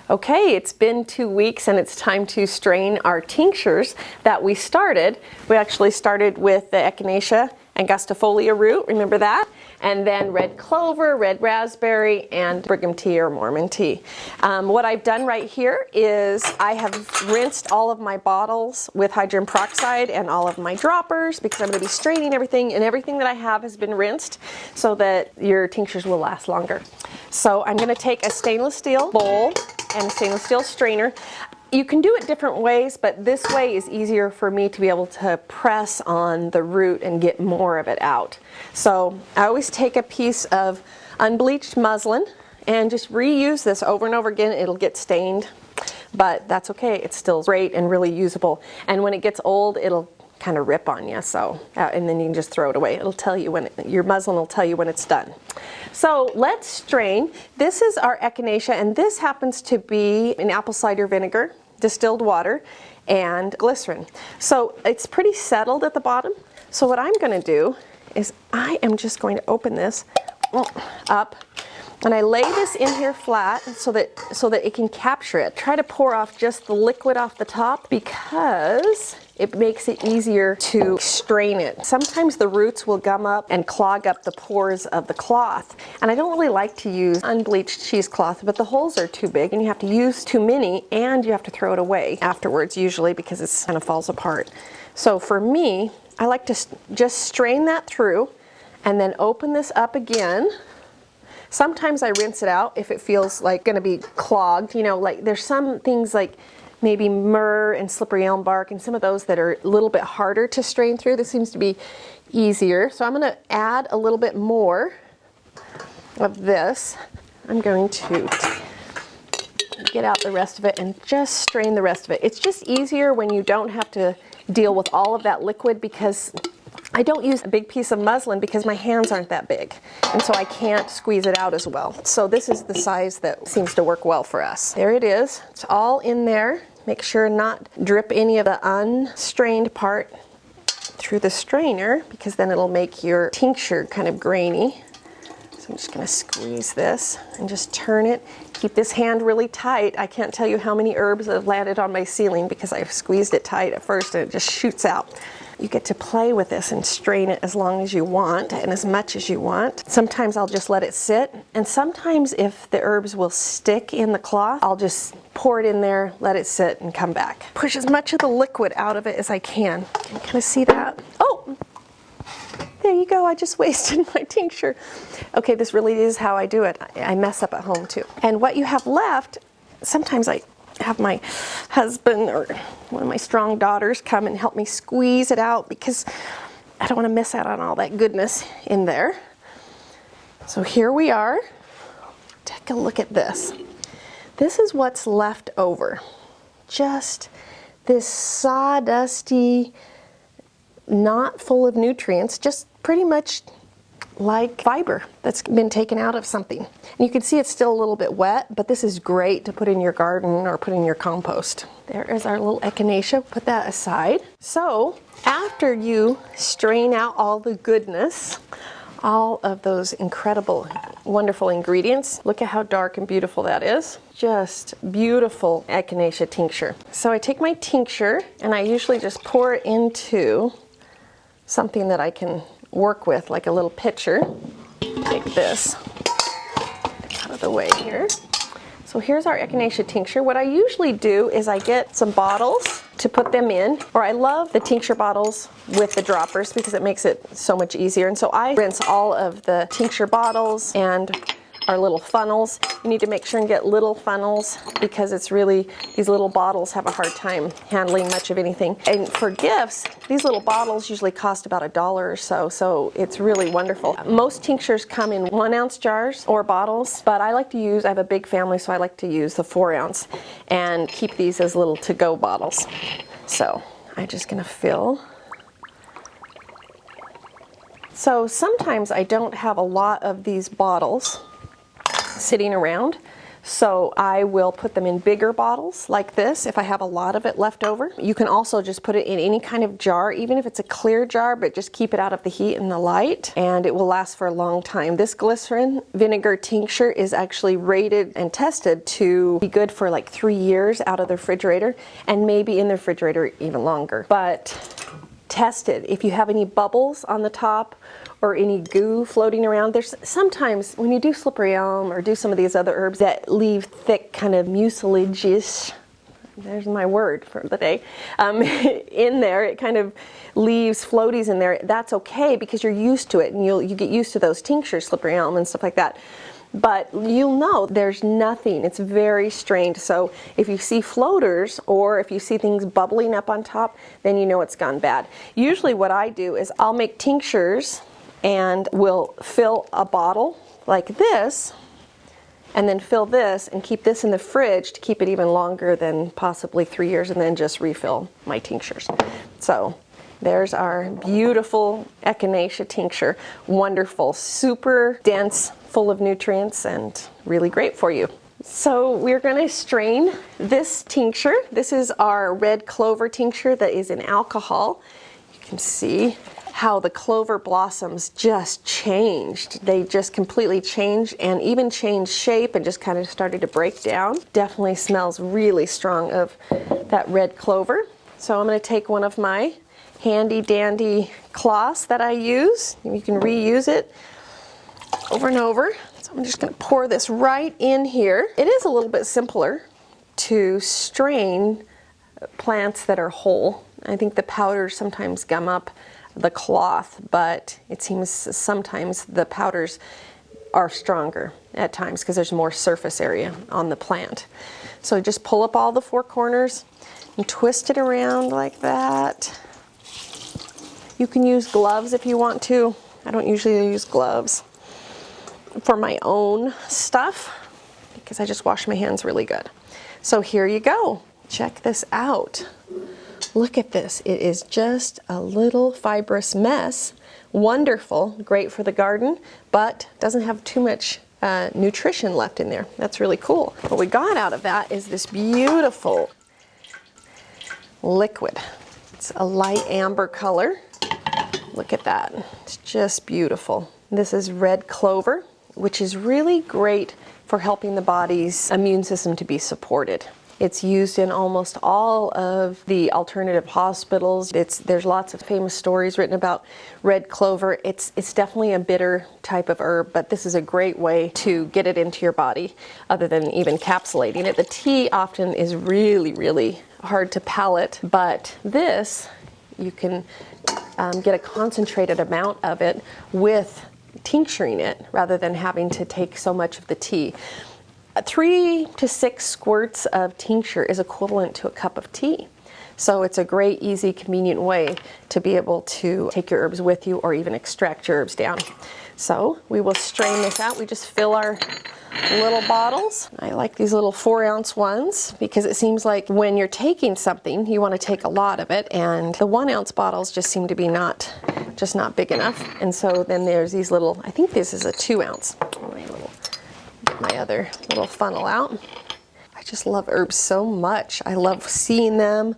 Okay, it's been 2 weeks and it's time to strain our tinctures that we started. We actually started with the echinacea angustifolia root, remember that? And then red clover, red raspberry, and brigham tea or Mormon tea. What I've done right here is I have rinsed all of my bottles with hydrogen peroxide and all of my droppers because I'm going to be straining everything, and everything that I have has been rinsed so that your tinctures will last longer. So I'm going to take a stainless steel bowl and a stainless steel strainer. You can do it different ways, but this way is easier for me to be able to press on the root and get more of it out. So I always take a piece of unbleached muslin and just reuse this over and over again. It'll get stained, but that's okay. It's still great and really usable. And when it gets old, it'll kind of rip on you, so and then you can just throw it away. It'll tell you when your muslin will tell you when it's done. So let's strain. This is our echinacea, and this happens to be an apple cider vinegar, distilled water, and glycerin. So it's pretty settled at the bottom. So what I'm going to do is I am just going to open this up, and I lay this in here flat so that it can capture it. Try to pour off just the liquid off the top because it makes it easier to strain it. Sometimes the roots will gum up and clog up the pores of the cloth. And I don't really like to use unbleached cheesecloth, but the holes are too big and you have to use too many, and you have to throw it away afterwards usually because it kind of falls apart. So for me, I like to just strain that through and then open this up again. Sometimes I rinse it out if it feels like going to be clogged. You know, like there's some things like maybe myrrh and slippery elm bark and some of those that are a little bit harder to strain through. This seems to be easier. So I'm going to add a little bit more of this. I'm going to get out the rest of it and just strain the rest of it. It's just easier when you don't have to deal with all of that liquid, because I don't use a big piece of muslin because my hands aren't that big, and so I can't squeeze it out as well. So this is the size that seems to work well for us. There it is. It's all in there. Make sure not drip any of the unstrained part through the strainer, because then it'll make your tincture kind of grainy. So I'm just going to squeeze this and just turn it. Keep this hand really tight. I can't tell you how many herbs have landed on my ceiling because I've squeezed it tight at first and it just shoots out. You get to play with this and strain it as long as you want and as much as you want. Sometimes I'll just let it sit, and sometimes if the herbs will stick in the cloth, I'll just pour it in there, let it sit, and come back. Push as much of the liquid out of it as I can. Can you kind of see that? Oh! There you go, I just wasted my tincture. Okay, this really is how I do it. I mess up at home too. And what you have left, sometimes I have my husband or one of my strong daughters come and help me squeeze it out because I don't want to miss out on all that goodness in there. So here we are. Take a look at this. This is what's left over. Just this sawdusty, not full of nutrients, just pretty much like fiber that's been taken out of something. And you can see it's still a little bit wet, but this is great to put in your garden or put in your compost. There is our little echinacea. Put that aside. So after you strain out all the goodness, all of those incredible, wonderful ingredients, look at how dark and beautiful that is. Just beautiful echinacea tincture. So I take my tincture and I usually just pour it into something that I can work with, like a little pitcher. Take this out of the way here. So here's our echinacea tincture. What I usually do is I get some bottles to put them in, or I love the tincture bottles with the droppers because it makes it so much easier. And so I rinse all of the tincture bottles and our little funnels. You need to make sure and get little funnels because it's really, these little bottles have a hard time handling much of anything. And for gifts, these little bottles usually cost about $1 or so, so it's really wonderful. Most tinctures come in 1-ounce jars or bottles, but I like to use, I have a big family, so I like to use the 4-ounce and keep these as little to-go bottles. So I'm just gonna fill. So sometimes I don't have a lot of these bottles sitting around, So I will put them in bigger bottles like this if I have a lot of it left over. You can also just put it in any kind of jar, even if it's a clear jar, but just keep it out of the heat and the light, and it will last for a long time. This glycerin vinegar tincture is actually rated and tested to be good for like 3 years out of the refrigerator, and maybe in the refrigerator even longer. But test it. If you have any bubbles on the top or any goo floating around, there's sometimes when you do slippery elm or do some of these other herbs that leave thick kind of mucilage-ish, there's my word for the day, in there, it kind of leaves floaties in there. That's okay because you're used to it, and you get used to those tinctures, slippery elm and stuff like that. But you'll know there's nothing. It's very strained. So if you see floaters or if you see things bubbling up on top, then you know it's gone bad. Usually what I do is I'll make tinctures and we'll fill a bottle like this and then fill this and keep this in the fridge to keep it even longer than possibly 3 years, and then just refill my tinctures. So there's our beautiful echinacea tincture. Wonderful, super dense, full of nutrients, and really great for you. So we're going to strain this tincture. This is our red clover tincture that is in alcohol. You can see how the clover blossoms just changed. They just completely changed and even changed shape and just kind of started to break down. Definitely smells really strong of that red clover. So I'm going to take one of my handy dandy cloths that I use. You can reuse it over and over. So I'm just going to pour this right in here. It is a little bit simpler to strain plants that are whole. I think the powders sometimes gum up the cloth, but it seems sometimes the powders are stronger at times because there's more surface area on the plant. So just pull up all the 4 corners and twist it around like that. You can use gloves if you want to. I don't usually use gloves for my own stuff because I just wash my hands really good. So here you go. Check this out. Look at this. It is just a little fibrous mess. Wonderful, great for the garden, but doesn't have too much nutrition left in there. That's really cool. What we got out of that is this beautiful liquid. It's a light amber color. Look at that. It's just beautiful. This is red clover, which is really great for helping the body's immune system to be supported. It's used in almost all of the alternative hospitals. There's lots of famous stories written about red clover. It's definitely a bitter type of herb, but this is a great way to get it into your body other than even encapsulating it. The tea often is really, really hard to palate, but this, you can get a concentrated amount of it with tincturing it rather than having to take so much of the tea. 3 to 6 squirts of tincture is equivalent to a cup of tea. So it's a great, easy, convenient way to be able to take your herbs with you or even extract your herbs down. So we will strain this out. We just fill our little bottles. I like these little 4-ounce ones because it seems like when you're taking something, you want to take a lot of it, and the 1-ounce bottles just seem to be not big enough. And so then there's these little, I think this is a 2-ounce. Get my other little funnel out. I just love herbs so much. I love seeing them.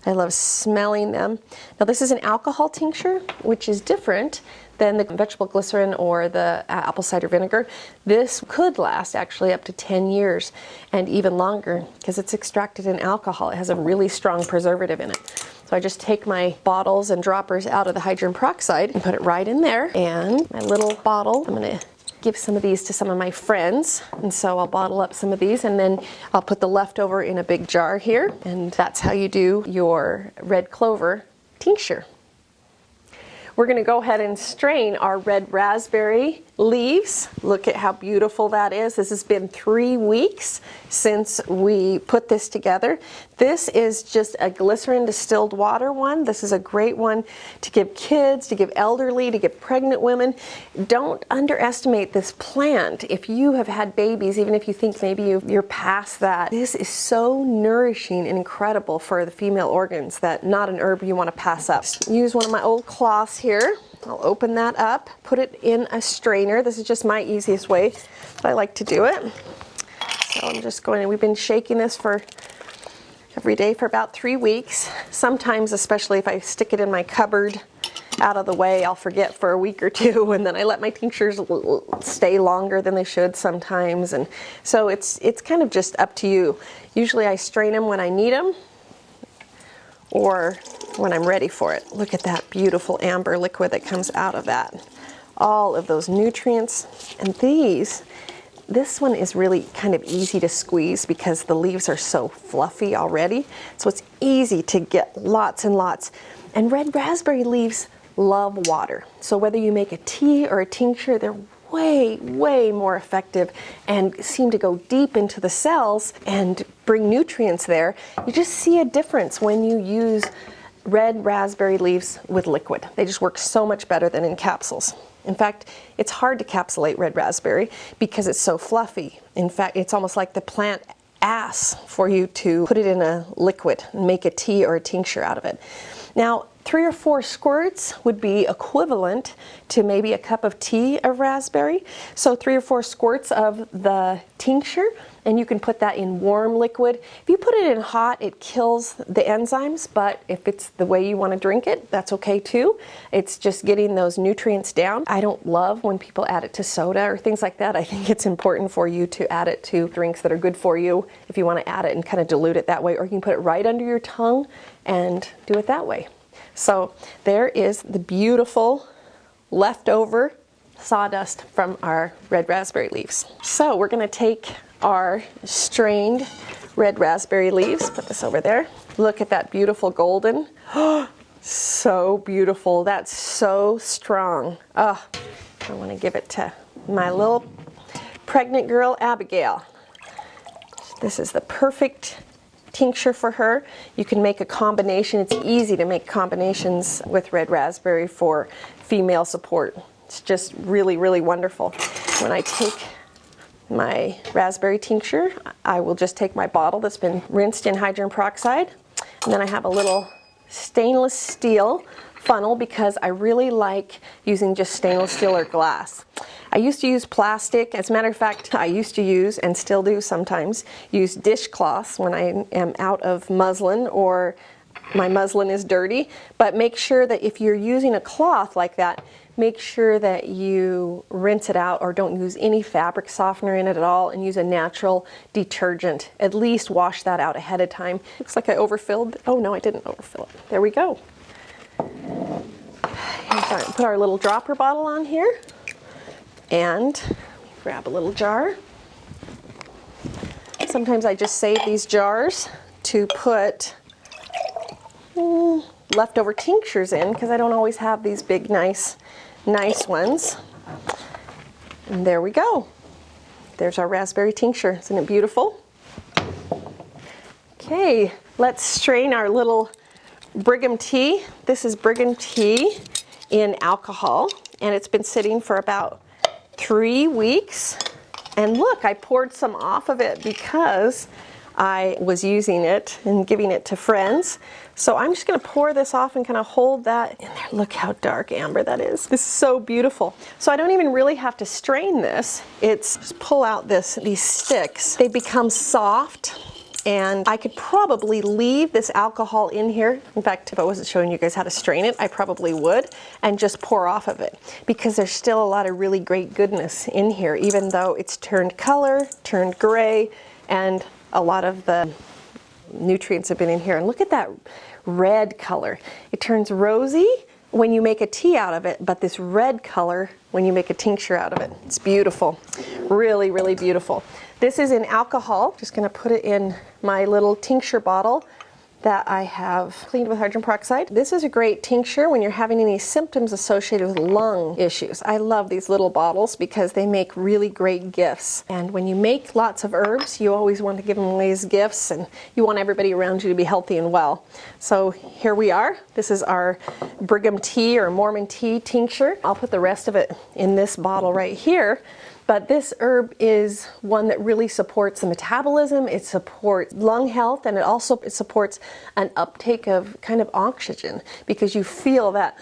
I love smelling them. Now this is an alcohol tincture, which is different than the vegetable glycerin or the apple cider vinegar. This could last actually up to 10 years and even longer because it's extracted in alcohol. It has a really strong preservative in it. So I just take my bottles and droppers out of the hydrogen peroxide and put it right in there. And my little bottle, I'm going to give some of these to some of my friends, and so I'll bottle up some of these and then I'll put the leftover in a big jar here, and that's how you do your red clover tincture. We're going to go ahead and strain our red raspberry leaves. Look at how beautiful that is. This has been 3 weeks since we put this together. This is just a glycerin distilled water one. This is a great one to give kids, to give elderly, to give pregnant women. Don't underestimate this plant. If you have had babies, even if you think maybe you're past that, this is so nourishing and incredible for the female organs that not an herb you want to pass up. Use one of my old cloths here. I'll open that up, put it in a strainer. This is just my easiest way that I like to do it. So I'm just going, we've been shaking this for every day for about 3 weeks. Sometimes, especially if I stick it in my cupboard out of the way, I'll forget for a week or two, and then I let my tinctures stay longer than they should sometimes. And so it's kind of just up to you. Usually I strain them when I need them or when I'm ready for it. Look at that beautiful amber liquid that comes out of that. All of those nutrients. And this one is really kind of easy to squeeze because the leaves are so fluffy already. So it's easy to get lots and lots. And red raspberry leaves love water. So whether you make a tea or a tincture, they're way, way more effective and seem to go deep into the cells and bring nutrients there. You just see a difference when you use red raspberry leaves with liquid. They just work so much better than in capsules. In fact, it's hard to capsulate red raspberry because it's so fluffy. In fact, it's almost like the plant asks for you to put it in a liquid and make a tea or a tincture out of it. Now, 3 or 4 squirts would be equivalent to maybe a cup of tea of raspberry. So 3 or 4 squirts of the tincture, and you can put that in warm liquid. If you put it in hot, it kills the enzymes, but if it's the way you want to drink it, that's okay too. It's just getting those nutrients down. I don't love when people add it to soda or things like that. I think it's important for you to add it to drinks that are good for you if you want to add it and kind of dilute it that way, or you can put it right under your tongue and do it that way. So there is the beautiful leftover sawdust from our red raspberry leaves. So we're going to take our strained red raspberry leaves, put this over there. Look at that beautiful golden. Oh, so beautiful. That's so strong. Oh, I want to give it to my little pregnant girl, Abigail. This is the perfect tincture for her. You can make a combination. It's easy to make combinations with red raspberry for female support. It's just really, really wonderful. When I take my raspberry tincture, I will just take my bottle that's been rinsed in hydrogen peroxide, and then I have a little stainless steel funnel because I really like using just stainless steel or glass. I used to use plastic. As a matter of fact, I used to use, and still do sometimes, use dishcloths when I am out of muslin or my muslin is dirty. But make sure that if you're using a cloth like that, make sure that you rinse it out or don't use any fabric softener in it at all and use a natural detergent. At least wash that out ahead of time. Looks like I overfilled. Oh no, I didn't overfill it. There we go. Put our little dropper bottle on here. And grab a little jar. Sometimes I just save these jars to put leftover tinctures in because I don't always have these big, nice ones. And there we go. There's our raspberry tincture. Isn't it beautiful? Okay, let's strain our little Brigham tea. This is Brigham tea in alcohol, and it's been sitting for about 3 weeks. And look, I poured some off of it because I was using it and giving it to friends. So I'm just going to pour this off and kind of hold that in there. Look how dark amber that is. This is so beautiful. So I don't even really have to strain this. It's just pull out these sticks. They become soft. And I could probably leave this alcohol in here. In fact, if I wasn't showing you guys how to strain it, I probably would, and just pour off of it because there's still a lot of really great goodness in here, even though it's turned color, turned gray, and a lot of the nutrients have been in here. And look at that red color. It turns rosy when you make a tea out of it, but this red color when you make a tincture out of it. It's beautiful. Really, really beautiful. This is in alcohol. Just going to put it in my little tincture bottle that I have cleaned with hydrogen peroxide. This is a great tincture when you're having any symptoms associated with lung issues. I love these little bottles because they make really great gifts. And when you make lots of herbs, you always want to give them away as gifts, and you want everybody around you to be healthy and well. So here we are. This is our Brigham tea or Mormon tea tincture. I'll put the rest of it in this bottle right here. But this herb is one that really supports the metabolism, it supports lung health, and it supports an uptake of kind of oxygen because you feel that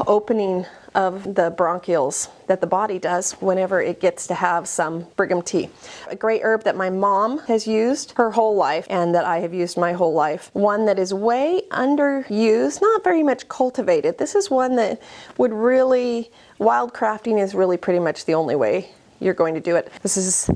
opening of the bronchioles that the body does whenever it gets to have some brigham tea. A great herb that my mom has used her whole life and that I have used my whole life. One that is way underused, not very much cultivated. This is one that would really, wildcrafting is really pretty much the only way you're going to do it. This is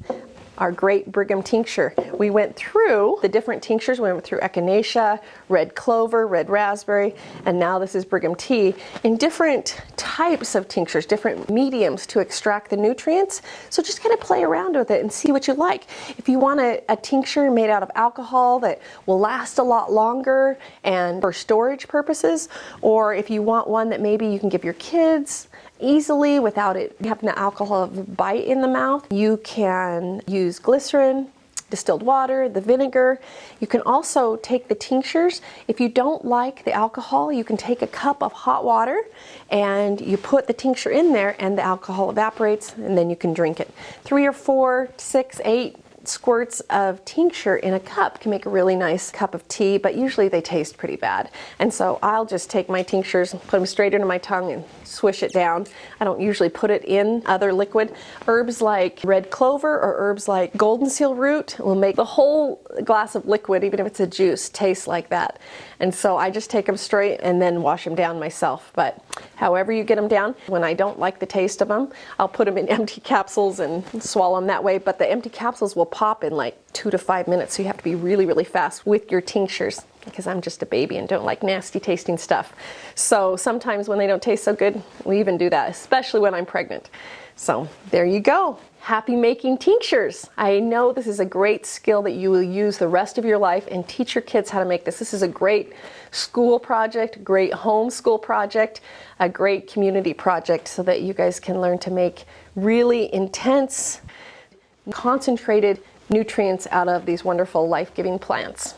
our great Brigham tincture. We went through the different tinctures. We went through echinacea, red clover, red raspberry, and now this is Brigham tea in different types of tinctures, different mediums to extract the nutrients. So just kind of play around with it and see what you like. If you want a tincture made out of alcohol that will last a lot longer and for storage purposes, or if you want one that maybe you can give your kids easily without it having the alcohol bite in the mouth, you can use glycerin, distilled water, the vinegar. You can also take the tinctures. If you don't like the alcohol, you can take a cup of hot water and you put the tincture in there and the alcohol evaporates and then you can drink it. 3 or 4, 6, 8 squirts of tincture in a cup can make a really nice cup of tea, but usually they taste pretty bad. And so I'll just take my tinctures and put them straight into my tongue and swish it down. I don't usually put it in other liquid. Herbs like red clover or herbs like golden seal root will make the whole glass of liquid, even if it's a juice, taste like that. And so I just take them straight and then wash them down myself. But however you get them down, when I don't like the taste of them, I'll put them in empty capsules and swallow them that way. But the empty capsules will pop in like 2 to 5 minutes, so you have to be really, really fast with your tinctures because I'm just a baby and don't like nasty tasting stuff. So sometimes when they don't taste so good, we even do that, especially when I'm pregnant. So there you go. Happy making tinctures. I know this is a great skill that you will use the rest of your life and teach your kids how to make this. This is a great school project, great homeschool project, a great community project so that you guys can learn to make really intense, concentrated nutrients out of these wonderful life-giving plants.